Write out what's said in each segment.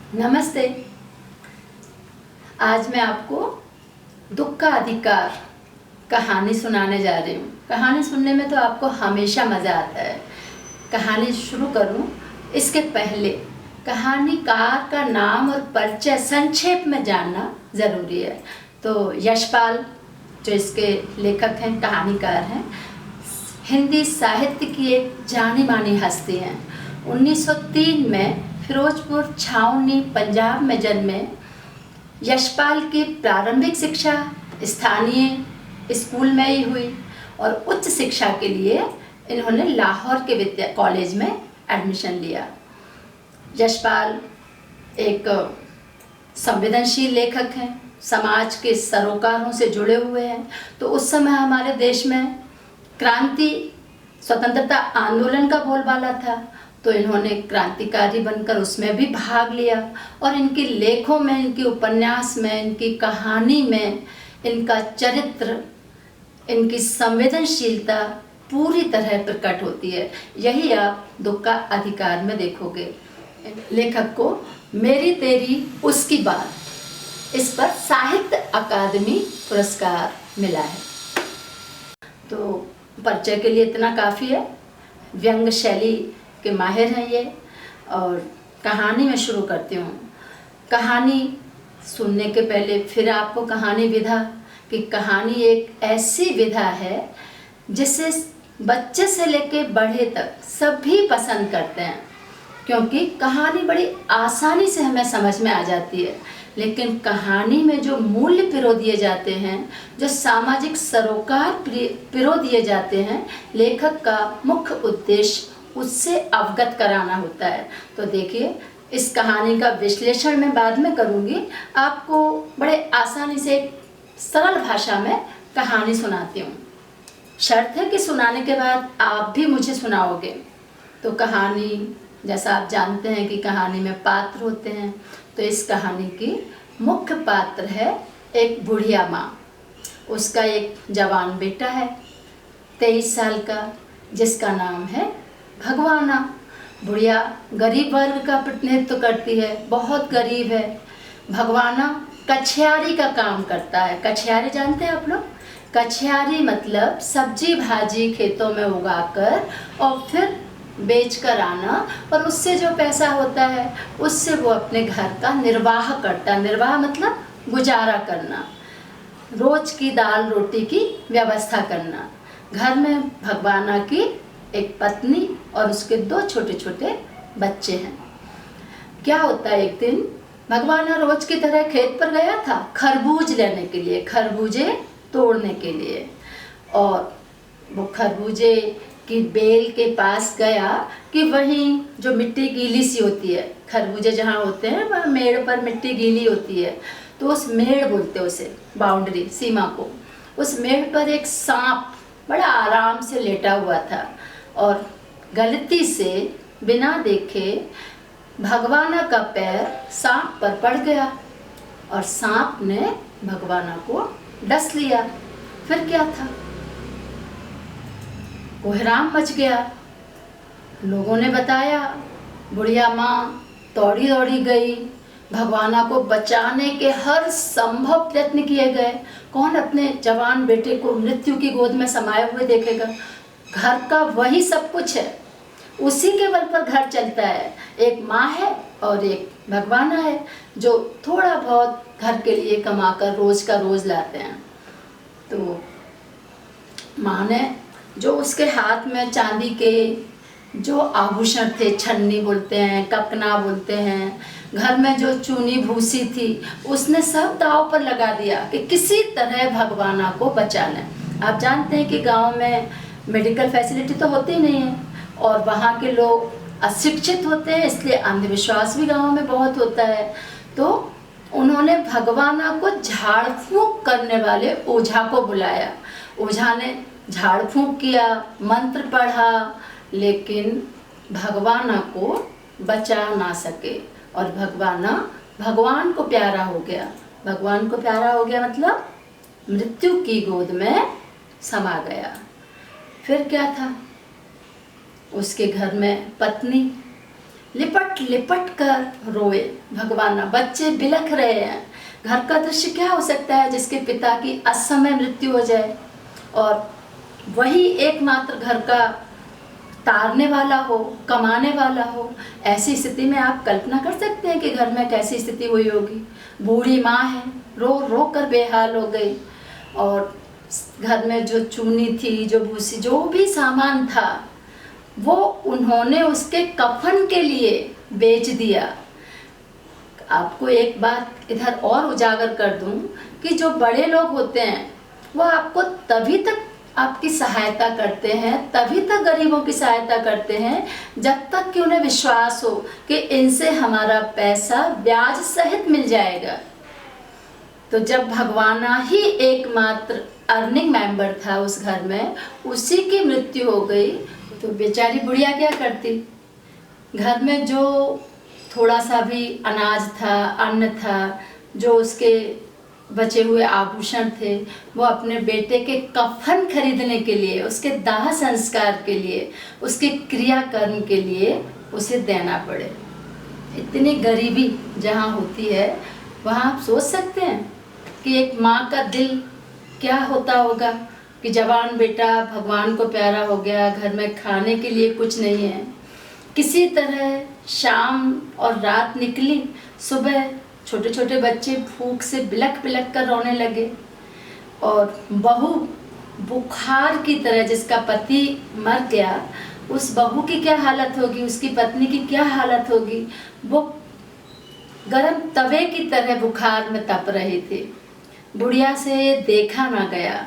नमस्ते। आज मैं आपको दुख का अधिकार कहानी सुनाने जा रही हूँ। कहानी सुनने में तो आपको हमेशा मज़ा आता है। कहानी शुरू करूँ इसके पहले कहानीकार का नाम और परिचय संक्षेप में जानना ज़रूरी है। तो यशपाल जो इसके लेखक हैं, कहानीकार हैं, हिंदी साहित्य की एक जानी मानी हस्ती हैं। 1903 में फिरोजपुर छावनी पंजाब में जन्मे यशपाल की प्रारंभिक शिक्षा स्थानीय स्कूल में ही हुई और उच्च शिक्षा के लिए इन्होंने लाहौर के कॉलेज में एडमिशन लिया। यशपाल एक संवेदनशील लेखक हैं, समाज के सरोकारों से जुड़े हुए हैं। तो उस समय हमारे देश में क्रांति, स्वतंत्रता आंदोलन का बोलबाला था, तो इन्होंने क्रांतिकारी बनकर उसमें भी भाग लिया और इनके लेखों में, इनके उपन्यास में, इनकी कहानी में इनका चरित्र, इनकी संवेदनशीलता पूरी तरह प्रकट होती है। यही आप दुख का अधिकार में देखोगे। लेखक को मेरी तेरी उसकी बात, इस पर साहित्य अकादमी पुरस्कार मिला है। तो परिचय के लिए इतना काफ़ी है। व्यंग्य शैली के माहिर हैं ये। और कहानी में शुरू करती हूँ। कहानी सुनने के पहले फिर आपको कहानी विधा कि कहानी एक ऐसी विधा है जिसे बच्चे से लेके बड़े तक सभी पसंद करते हैं, क्योंकि कहानी बड़ी आसानी से हमें समझ में आ जाती है। लेकिन कहानी में जो मूल्य पिरो दिए जाते हैं, जो सामाजिक सरोकार पिरो दिए जाते हैं, लेखक का मुख्य उद्देश्य उससे अवगत कराना होता है। तो देखिए, इस कहानी का विश्लेषण मैं बाद में करूँगी। आपको बड़े आसानी से सरल भाषा में कहानी सुनाती हूँ। शर्त है कि सुनाने के बाद आप भी मुझे सुनाओगे। तो कहानी, जैसा आप जानते हैं कि कहानी में पात्र होते हैं, तो इस कहानी की मुख्य पात्र है एक बुढ़िया माँ। उसका एक जवान बेटा है 23 साल का, जिसका नाम है भगवाना। बुढ़िया गरीब वर्ग का प्रतिनिधित्व करती है, बहुत गरीब है। भगवाना कछियारी का काम करता है। कछियारी जानते हैं आप लोग? कछियारी मतलब सब्जी भाजी खेतों में उगाकर और फिर बेच कर आना, और उससे जो पैसा होता है उससे वो अपने घर का निर्वाह करता है। निर्वाह मतलब गुजारा करना, रोज की दाल रोटी की व्यवस्था करना। घर में भगवाना की एक पत्नी और उसके 2 छोटे छोटे बच्चे हैं। क्या होता है, एक दिन भगवाना रोज की तरह खेत पर गया था खरबूज लेने के लिए, खरबूजे तोड़ने के लिए। और वो खरबूजे की बेल के पास गया कि वहीं जो मिट्टी गीली सी होती है, खरबूजे जहाँ होते हैं वहाँ मेड़ पर मिट्टी गीली होती है, तो उस मेड़ बोलते हैं उसे, बाउंड्री, सीमा को। उस मेड़ पर एक सांप बड़ा आराम से लेटा हुआ था और गलती से बिना देखे भगवाना का पैर सांप पर पड़ गया और सांप ने भगवाना को डस लिया। फिर क्या था, कोहराम मच गया। लोगों ने बताया, बुढ़िया माँ दौड़ी दौड़ी गई। भगवाना को बचाने के हर संभव प्रयत्न किए गए। कौन अपने जवान बेटे को मृत्यु की गोद में समाये हुए देखेगा? घर का वही सब कुछ है, उसी के बल पर घर चलता है। एक माँ है और एक भगवाना है जो थोड़ा बहुत घर के लिए कमाकर रोज का रोज लाते हैं। तो माँ ने जो उसके हाथ में चांदी के जो आभूषण थे, छन्नी बोलते हैं, कपना बोलते हैं, घर में जो चूनी भूसी थी, उसने सब दांव पर लगा दिया कि किसी तरह भगवाना को बचा लें। आप जानते हैं कि गांव में मेडिकल फैसिलिटी तो होती ही नहीं है और वहाँ के लोग अशिक्षित होते हैं, इसलिए अंधविश्वास भी गाँव में बहुत होता है। तो उन्होंने भगवाना को झाड़ फूँक करने वाले ओझा को बुलाया। ओझा ने झाड़ फूँक किया, मंत्र पढ़ा, लेकिन भगवाना को बचा ना सके और भगवाना भगवान को प्यारा हो गया। भगवान को प्यारा हो गया मतलब मृत्यु की गोद में समा गया। फिर क्या था, उसके घर में पत्नी लिपट लिपट कर रोए भगवाना। बच्चे बिलख रहे हैं। घर का दृश्य क्या हो सकता है जिसके पिता की असमय मृत्यु हो जाए और वही एकमात्र घर का तारने वाला हो, कमाने वाला हो। ऐसी स्थिति में आप कल्पना कर सकते हैं कि घर में कैसी स्थिति हुई होगी। बूढ़ी माँ है, रो रो कर बेहाल हो गई और घर में जो चूनी थी, जो भूसी, जो भी सामान था वो उन्होंने उसके कफन के लिए बेच दिया। आपको एक बात इधर और उजागर कर दूं कि जो बड़े लोग होते हैं वो आपको तभी तक आपकी सहायता करते हैं, तभी तक गरीबों की सहायता करते हैं जब तक कि उन्हें विश्वास हो कि इनसे हमारा पैसा ब्याज सहित मिल जाएगा। तो जब भगवाना ही एकमात्र अर्निंग मेंबर था उस घर में, उसी की मृत्यु हो गई तो बेचारी बुढ़िया क्या करती। घर में जो थोड़ा सा भी अनाज था, अन्न था, जो उसके बचे हुए आभूषण थे, वो अपने बेटे के कफन खरीदने के लिए, उसके दाह संस्कार के लिए, उसके क्रियाकर्म के लिए उसे देना पड़े। इतनी गरीबी जहाँ होती है वहाँ आप सोच सकते हैं कि एक माँ का दिल क्या होता होगा कि जवान बेटा भगवान को प्यारा हो गया, घर में खाने के लिए कुछ नहीं है। किसी तरह शाम और रात निकली, सुबह छोटे छोटे बच्चे भूख से बिलख बिलख कर रोने लगे और बहू बुखार की तरह, जिसका पति मर गया, उस बहू की क्या हालत होगी, उसकी पत्नी की क्या हालत होगी। वो गरम तवे की तरह बुखार में तप रही थी। बुढ़िया से देखा ना गया।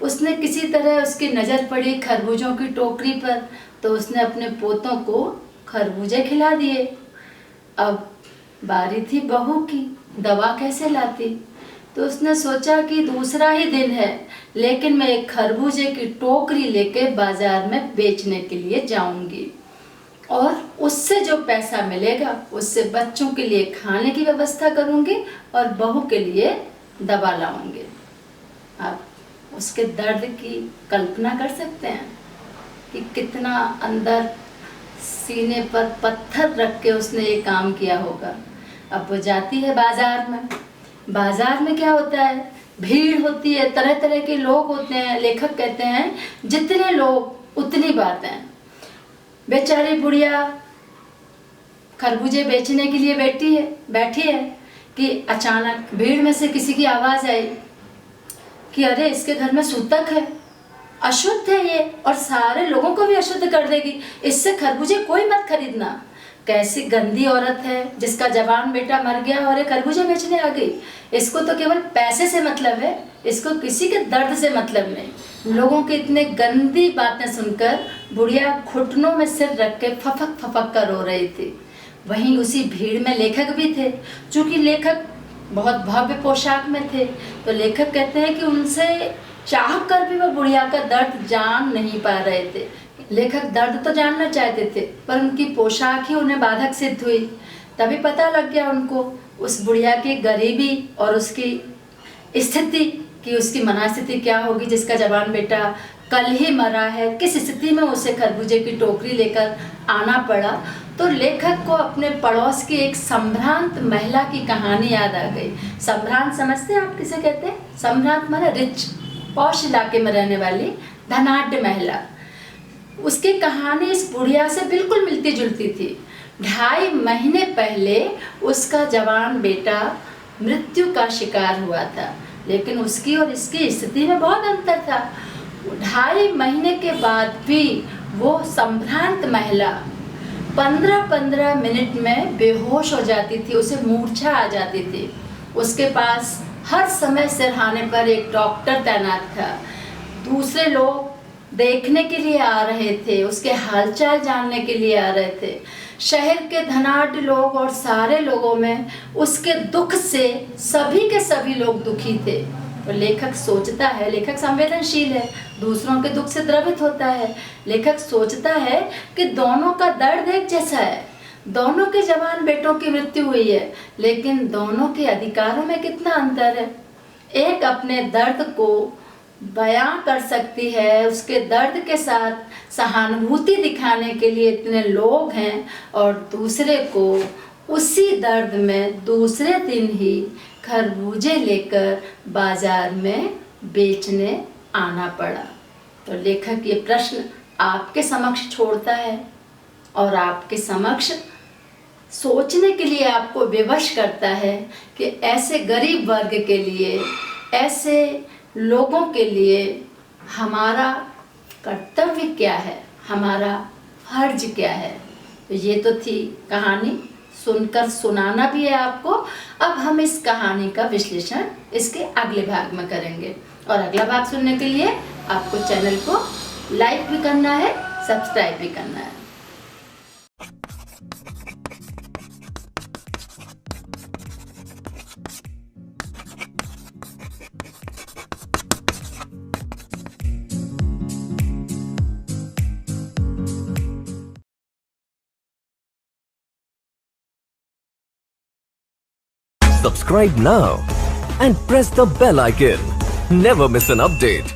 उसने किसी तरह उसकी नज़र पड़ी खरबूजों की टोकरी पर, तो उसने अपने पोतों को खरबूजे खिला दिए। अब बारी थी बहू की, दवा कैसे लाती। तो उसने सोचा कि दूसरा ही दिन है, लेकिन मैं एक खरबूजे की टोकरी लेके बाजार में बेचने के लिए जाऊंगी और उससे जो पैसा मिलेगा उससे बच्चों के लिए खाने की व्यवस्था करूंगी और बहू के लिए दवा लाऊंगी। आप उसके दर्द की कल्पना कर सकते हैं कि कितना अंदर सीने पर पत्थर रख के उसने ये काम किया होगा। अब वो जाती है बाजार में। बाजार में क्या होता है, भीड़ होती है, तरह तरह के लोग होते हैं। लेखक कहते हैं जितने लोग उतनी बातें। बेचारी बुढ़िया खरबूजे बेचने के लिए बैठी है कि अचानक भीड़ में से किसी की आवाज़ आई कि अरे इसके घर में सूतक है, अशुद्ध है ये और सारे लोगों को भी अशुद्ध कर देगी, इससे खरबूजे कोई मत खरीदना। कैसी गंदी औरत है जिसका जवान बेटा मर गया और ये खरबूजे बेचने आ गई। इसको तो केवल पैसे से मतलब है, इसको किसी के दर्द से मतलब नहीं। लोगों के इतने गंदी बातें सुनकर बुढ़िया घुटनों में सिर रख के फफक फफक कर रो रही थी। वहीं उसी भीड़ में लेखक भी थे। चूँकि लेखक बहुत भव्य पोशाक में थे, तो लेखक कहते हैं कि उनसे चाह कर भी वह बुढ़िया का दर्द जान नहीं पा रहे थे। लेखक दर्द तो जानना चाहते थे, पर उनकी पोशाक ही उन्हें बाधक सिद्ध हुई। तभी पता लग गया उनको उस बुढ़िया की गरीबी और उसकी स्थिति कि उसकी मनस्थिति क्या होगी, जिसका जवान बेटा कल ही मरा है, किस स्थिति में उसे खरबूजे की टोकरी लेकर आना पड़ा। तो लेखक को अपने पड़ोस की एक संभ्रांत महिला की कहानी याद आ गई। संभ्रांत समझते हैं आप किसे कहते हैं? संभ्रांत माना रिच, पॉश इलाके में रहने वाली धनाढ्य महिला। उसकी कहानी इस बुढ़िया से बिल्कुल मिलती जुलती थी। 2.5 महीने पहले उसका जवान बेटा मृत्यु का शिकार हुआ था, लेकिन उसकी और इसकी स्थिति में बहुत अंतर था। 2.5 महीने के बाद भी वो संभ्रांत महिला 15-15 मिनट में बेहोश हो जाती थी, उसे मूर्छा आ जाती थी। उसके पास हर समय सिरहाने पर एक डॉक्टर तैनात था। दूसरे लोग देखने के लिए आ रहे थे, उसके हालचाल जानने के लिए आ रहे थे। शहर के धनाढ्य लोग और सारे लोगों में उसके दुख से सभी के सभी लोग दुखी थे। तो लेखक सोचता है, लेखक संवेदनशील है, दूसरों के दुख से द्रवित होता है। लेखक सोचता है कि दोनों का दर्द एक जैसा है, दोनों के जवान बेटों की मृत्यु हुई है, लेकिन दोनों के अधिकारों में कितना अंतर है। एक अपने दर्द को बयां कर सकती है, उसके दर्द के साथ सहानुभूति दिखाने के लिए इतने लोग हैं, और दूसरे को उसी दर्द में दूसरे दिन ही खरबूजे लेकर बाजार में बेचने आना पड़ा। तो लेखक ये प्रश्न आपके समक्ष छोड़ता है और आपके समक्ष सोचने के लिए आपको विवश करता है कि ऐसे गरीब वर्ग के लिए, ऐसे लोगों के लिए हमारा कर्तव्य क्या है, हमारा फर्ज क्या है। तो ये तो थी कहानी, सुनकर सुनाना भी है आपको। अब हम इस कहानी का विश्लेषण इसके अगले भाग में करेंगे, और अगला भाग सुनने के लिए आपको चैनल को लाइक भी करना है, सब्सक्राइब भी करना है। Subscribe now and press the bell icon. Never miss an update.